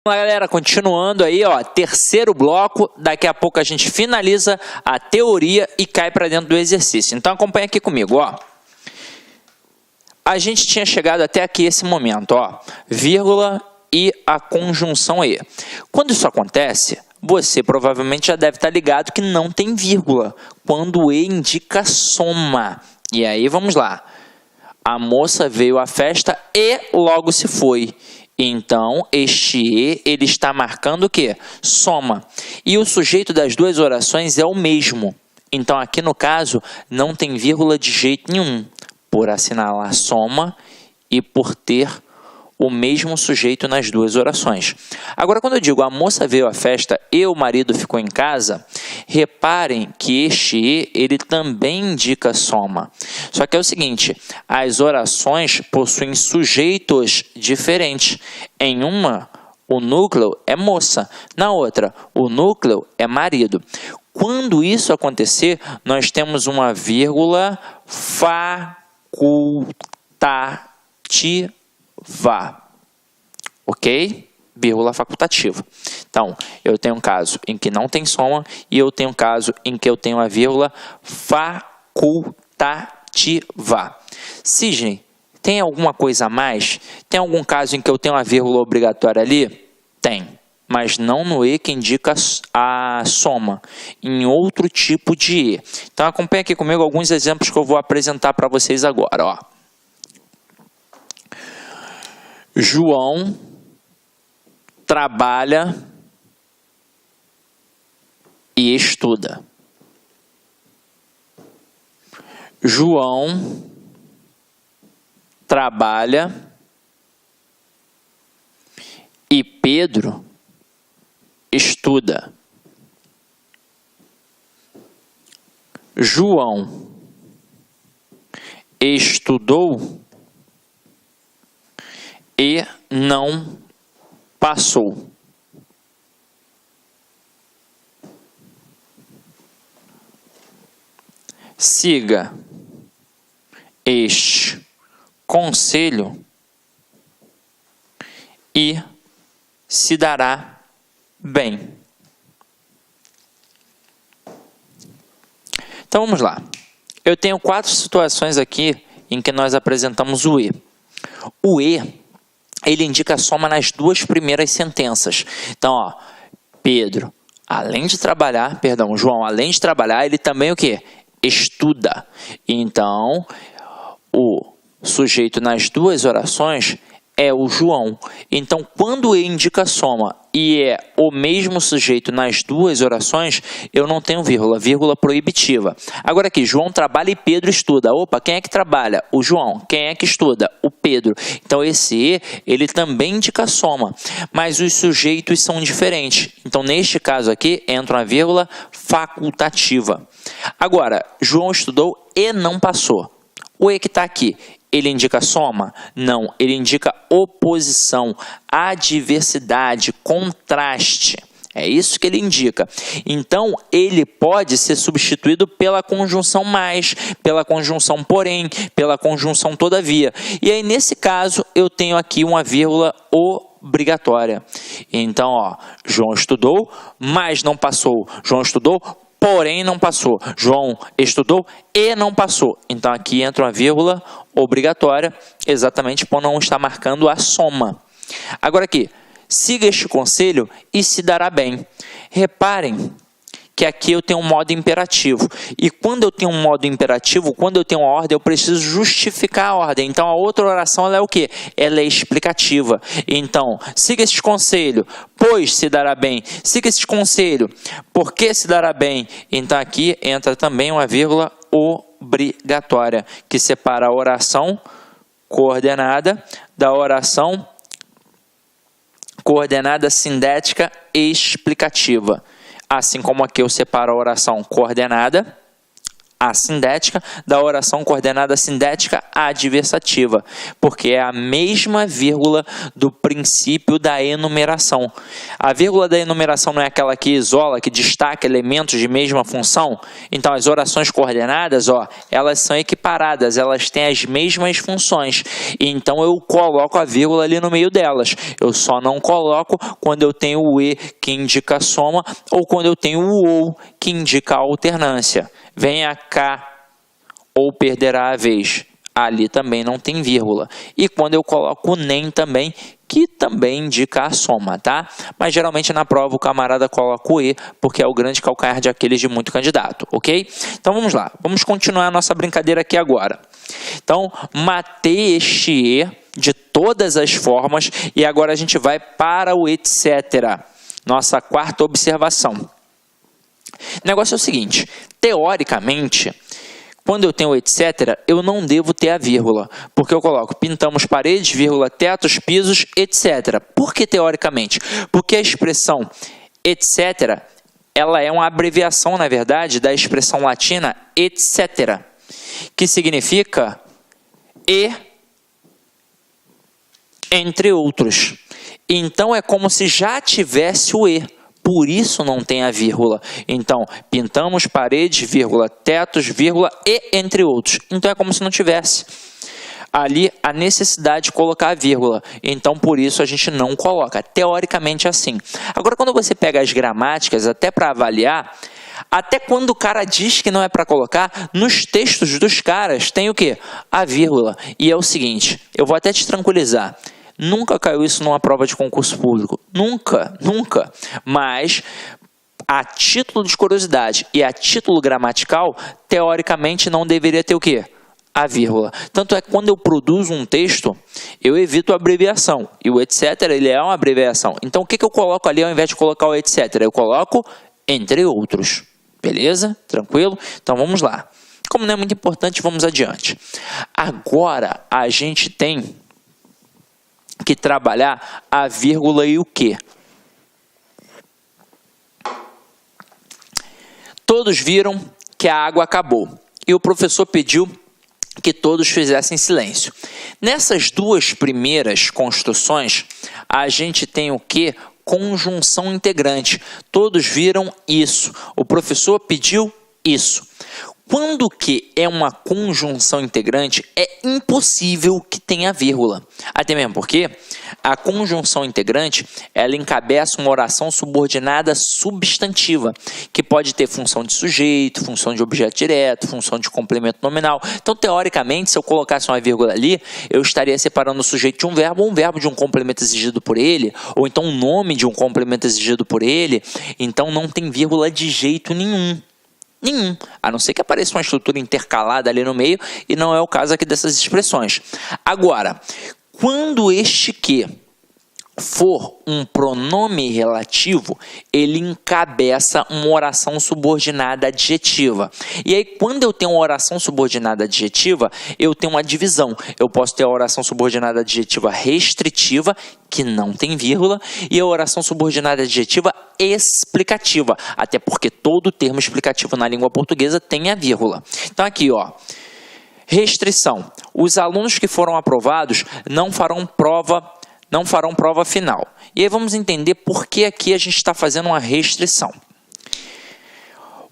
Vamos lá, galera, continuando aí, ó, terceiro bloco, daqui a pouco a gente finaliza a teoria e cai para dentro do exercício. Então acompanha aqui comigo, ó. A gente tinha chegado até aqui esse momento, ó, vírgula e a conjunção E. Quando isso acontece, você provavelmente já deve estar ligado que não tem vírgula, quando o E indica soma. E aí, vamos lá. A moça veio à festa e logo se foi. Então, este E, ele está marcando o quê? Soma. E o sujeito das duas orações é o mesmo. Então, aqui no caso, não tem vírgula de jeito nenhum, por assinalar soma e por ter o mesmo sujeito nas duas orações. Agora, quando eu digo a moça veio à festa e o marido ficou em casa, reparem que este E, ele também indica soma. Só que é o seguinte, as orações possuem sujeitos diferentes. Em uma, o núcleo é moça. Na outra, o núcleo é marido. Quando isso acontecer, nós temos uma vírgula facultativa. Ok? Vírgula facultativa. Então, eu tenho um caso em que não tem soma e eu tenho um caso em que eu tenho a vírgula facultativa. Sidney, tem alguma coisa a mais? Tem algum caso em que eu tenho a vírgula obrigatória ali? Tem, mas não no E que indica a soma, em outro tipo de E. Então, acompanhe aqui comigo alguns exemplos que eu vou apresentar para vocês agora, ó. João trabalha e estuda. João trabalha e Pedro estuda. João estudou e não passou. Siga este conselho e se dará bem. Então vamos lá. Eu tenho 4 situações aqui em que nós apresentamos o E. O E, ele indica soma nas 2 primeiras sentenças. Então, ó, Pedro, além de trabalhar, perdão, João, além de trabalhar, ele também o quê? Estuda. Então, o sujeito nas 2 orações é o João. Então, quando E indica soma e é o mesmo sujeito nas 2 orações, eu não tenho vírgula, vírgula proibitiva. Agora aqui, João trabalha e Pedro estuda. Opa, quem é que trabalha? O João. Quem é que estuda? O Pedro. Então, esse E, ele também indica soma, mas os sujeitos são diferentes. Então, neste caso aqui, entra uma vírgula facultativa. Agora, João estudou e não passou. O E que está aqui, ele indica soma? Não, ele indica oposição, adversidade, contraste. É isso que ele indica. Então, ele pode ser substituído pela conjunção mais, pela conjunção porém, pela conjunção todavia. E aí, nesse caso, eu tenho aqui uma vírgula obrigatória. Então, ó, João estudou, mas não passou. João estudou, porém não passou. João estudou e não passou. Então, aqui entra uma vírgula obrigatória, exatamente por não estar marcando a soma. Agora aqui, siga este conselho e se dará bem. Reparem que aqui eu tenho um modo imperativo. E quando eu tenho um modo imperativo, quando eu tenho uma ordem, eu preciso justificar a ordem. Então, a outra oração, ela é o quê? Ela é explicativa. Então, siga este conselho, pois se dará bem. Siga este conselho, porque se dará bem. Então, aqui entra também uma vírgula obrigatória, que separa a oração coordenada da oração coordenada sindética e explicativa. Assim como aqui eu separo a oração coordenada assindética, da oração coordenada sintética adversativa, porque é a mesma vírgula do princípio da enumeração. A vírgula da enumeração não é aquela que isola, que destaca elementos de mesma função? Então, as orações coordenadas, elas são equiparadas, elas têm as mesmas funções. Então, eu coloco a vírgula ali no meio delas. Eu só não coloco quando eu tenho o e que indica a soma ou quando eu tenho o ou que indica a alternância. Venha cá ou perderá a vez. Ali também não tem vírgula. E quando eu coloco o nem também, que também indica a soma, tá? Mas geralmente na prova o camarada coloca o e, porque é o grande calcanhar de Aquiles de muito candidato, ok? Então vamos lá, vamos continuar a nossa brincadeira aqui agora. Então, matei este e de todas as formas e agora a gente vai para o etc. Nossa quarta observação. O negócio é o seguinte, teoricamente, quando eu tenho etc, eu não devo ter a vírgula, porque eu coloco pintamos paredes, vírgula, tetos, pisos, etc. Por que teoricamente? Porque a expressão etc, ela é uma abreviação, na verdade, da expressão latina etc, que significa e entre outros. Então, é como se já tivesse o e. Por isso não tem a vírgula. Então, pintamos paredes, vírgula, tetos, vírgula, e entre outros. Então, é como se não tivesse ali a necessidade de colocar a vírgula. Então, por isso a gente não coloca. Teoricamente é assim. Agora, quando você pega as gramáticas, até para avaliar, até quando o cara diz que não é para colocar, nos textos dos caras tem o quê? A vírgula. E é o seguinte, eu vou até te tranquilizar. Nunca caiu isso numa prova de concurso público. Nunca, nunca. Mas, a título de curiosidade e a título gramatical, teoricamente não deveria ter o quê? A vírgula. Tanto é que quando eu produzo um texto, eu evito a abreviação. E o etc, ele é uma abreviação. Então, o que eu coloco ali ao invés de colocar o etc? Eu coloco entre outros. Beleza? Tranquilo? Então, vamos lá. Como não é muito importante, vamos adiante. Agora, a gente tem que trabalhar a vírgula e o quê? Todos viram que a água acabou e o professor pediu que todos fizessem silêncio. Nessas duas primeiras construções, a gente tem o quê? Conjunção integrante. Todos viram isso. O professor pediu isso. Quando que é uma conjunção integrante, é impossível que tenha vírgula. Até mesmo porque a conjunção integrante, ela encabeça uma oração subordinada substantiva, que pode ter função de sujeito, função de objeto direto, função de complemento nominal. Então, teoricamente, se eu colocasse uma vírgula ali, eu estaria separando o sujeito de um verbo de um complemento exigido por ele, ou então um nome de um complemento exigido por ele. Então, não tem vírgula de jeito nenhum. Nenhum, a não ser que apareça uma estrutura intercalada ali no meio, e não é o caso aqui dessas expressões. Agora, quando este que for um pronome relativo, ele encabeça uma oração subordinada adjetiva. E aí, quando eu tenho uma oração subordinada adjetiva, eu tenho uma divisão. Eu posso ter a oração subordinada adjetiva restritiva, que não tem vírgula, e a oração subordinada adjetiva explicativa, até porque todo termo explicativo na língua portuguesa tem a vírgula. Então, aqui, restrição. Os alunos que foram aprovados não farão prova final. E aí vamos entender por que aqui a gente está fazendo uma restrição.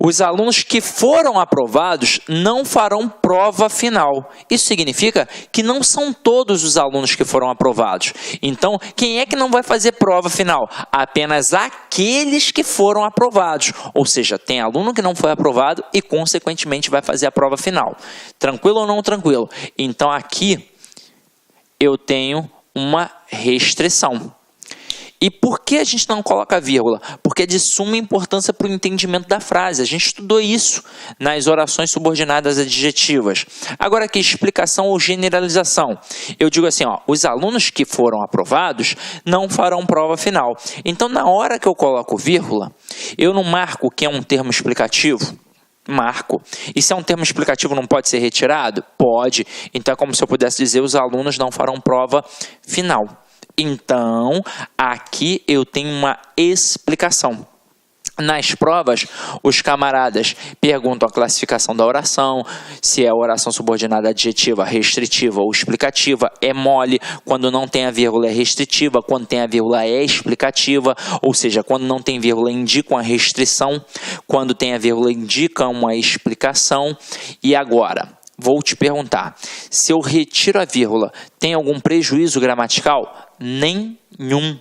Os alunos que foram aprovados não farão prova final. Isso significa que não são todos os alunos que foram aprovados. Então, quem é que não vai fazer prova final? Apenas aqueles que foram aprovados. Ou seja, tem aluno que não foi aprovado e, consequentemente, vai fazer a prova final. Tranquilo ou não tranquilo? Então, aqui eu tenho uma restrição. E por que a gente não coloca vírgula? Porque é de suma importância para o entendimento da frase. A gente estudou isso nas orações subordinadas adjetivas. Agora aqui, explicação ou generalização. Eu digo assim, os alunos que foram aprovados não farão prova final. Então, na hora que eu coloco vírgula, eu não marco que é um termo explicativo? Marco. E se é um termo explicativo, não pode ser retirado? Pode. Então, é como se eu pudesse dizer, os alunos não farão prova final. Então, aqui eu tenho uma explicação. Nas provas, os camaradas perguntam a classificação da oração, se é oração subordinada adjetiva, restritiva ou explicativa, é mole, quando não tem a vírgula é restritiva, quando tem a vírgula é explicativa, ou seja, quando não tem vírgula indica uma restrição, quando tem a vírgula indica uma explicação. E agora, vou te perguntar, se eu retiro a vírgula, tem algum prejuízo gramatical? Nenhum.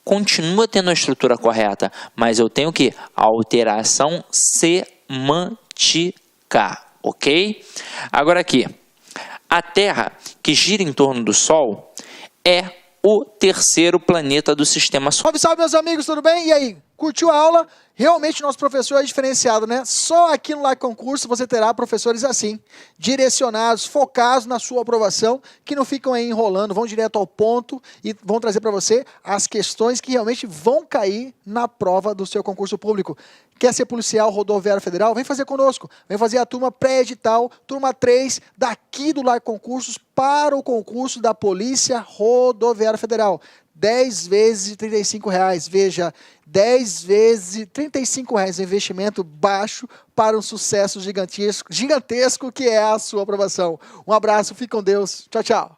Continua tendo a estrutura correta, mas eu tenho que alteração semântica, ok? Agora aqui, a Terra, que gira em torno do Sol, é o terceiro planeta do sistema solar. Salve, salve, meus amigos, tudo bem? E aí, curtiu a aula? Realmente nosso professor é diferenciado, né? Só aqui no Like Concurso você terá professores assim, direcionados, focados na sua aprovação, que não ficam aí enrolando, vão direto ao ponto e vão trazer para você as questões que realmente vão cair na prova do seu concurso público. Quer ser policial rodoviário federal? Vem fazer conosco. Vem fazer a turma pré-edital, turma 3, daqui do Like Concursos para o concurso da Polícia Rodoviária Federal. 10 vezes de R$35. Veja, 10 vezes de R$35. Investimento baixo para um sucesso gigantesco que é a sua aprovação. Um abraço, fique com Deus. Tchau, tchau.